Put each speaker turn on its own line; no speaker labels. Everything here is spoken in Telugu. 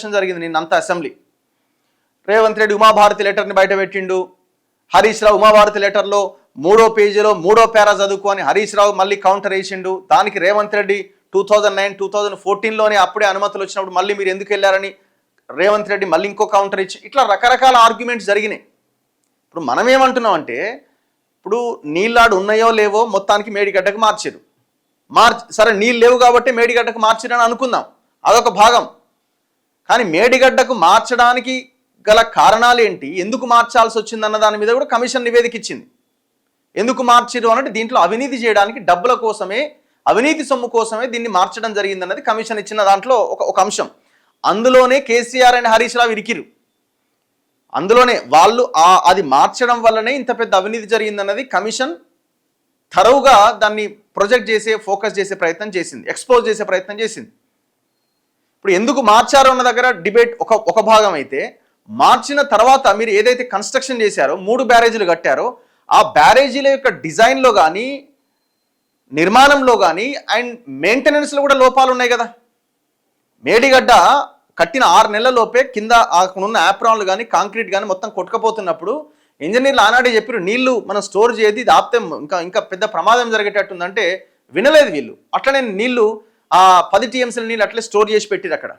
జరిగింది నిన్నంతా అసెంబ్లీ. రేవంత్ రెడ్డి ఉమాభారతి లెటర్ని బయట పెట్టిండు. హరీష్ రావు ఉమాభారతి లెటర్లో 3వ పేజీలో 3వ పేరా చదువుకో అని హరీష్ రావు మళ్ళీ కౌంటర్ వేసిండు. దానికి రేవంత్ రెడ్డి 2009-2014లోనే అప్పుడే అనుమతులు వచ్చినప్పుడు మళ్ళీ మీరు ఎందుకు వెళ్ళారని రేవంత్ రెడ్డి మళ్ళీ ఇంకో కౌంటర్ ఇచ్చి ఇట్లా రకరకాల ఆర్గ్యుమెంట్స్ జరిగినాయి. ఇప్పుడు మనం ఏమంటున్నాం అంటే ఇప్పుడు నీళ్ళాడు ఉన్నాయో లేవో మొత్తానికి మేడిగడ్డకు మార్చారు. సరే నీళ్ళు లేవు కాబట్టి మేడిగడ్డకు మార్చారని అనుకుందాం, అదొక భాగం. కానీ మేడిగడ్డకు మార్చడానికి గల కారణాలు ఏంటి, ఎందుకు మార్చాల్సి వచ్చిందన్న దాని మీద కూడా కమిషన్ నివేదిక ఇచ్చింది. ఎందుకు మార్చిరు అన్నట్టు దీంట్లో అవినీతి చేయడానికి డబ్బుల కోసమే, అవినీతి సొమ్ము కోసమే దీన్ని మార్చడం జరిగిందన్నది కమిషన్ ఇచ్చిన దాంట్లో ఒక అంశం. అందులోనే కేసీఆర్ అండ్ హరీష్ రావు ఇరికిరు. అందులోనే వాళ్ళు అది మార్చడం వల్లనే ఇంత పెద్ద అవినీతి జరిగిందన్నది కమిషన్ థరోగా దాన్ని ప్రొజెక్ట్ చేసే, ఫోకస్ చేసే ప్రయత్నం చేసింది, ఎక్స్పోజ్ చేసే ప్రయత్నం చేసింది. ఇప్పుడు ఎందుకు మార్చారో అన్న దగ్గర డిబేట్ ఒక భాగం అయితే, మార్చిన తర్వాత మీరు ఏదైతే కన్స్ట్రక్షన్ చేశారో 3 బ్యారేజీలు కట్టారో ఆ బ్యారేజీల యొక్క డిజైన్లో కానీ, నిర్మాణంలో కానీ అండ్ మెయింటెనెన్స్లో కూడా లోపాలు ఉన్నాయి కదా. మేడిగడ్డ కట్టిన 6 నెలల లోపే కింద అక్కడున్న యాప్రాన్లు కానీ కాంక్రీట్ కానీ మొత్తం కొట్టుకపోతున్నప్పుడు ఇంజనీర్లు ఆనాడే చెప్పారు నీళ్లు మనం స్టోర్ చేయదు, ఇది ఆపితే ఇంకా పెద్ద ప్రమాదం జరిగేటట్టుందంటే వినలేదు వీళ్ళు. అట్లనే నీళ్లు 10 TMCల నీళ్ళు అట్లే స్టోర్ చేసి పెట్టిరు అక్కడ.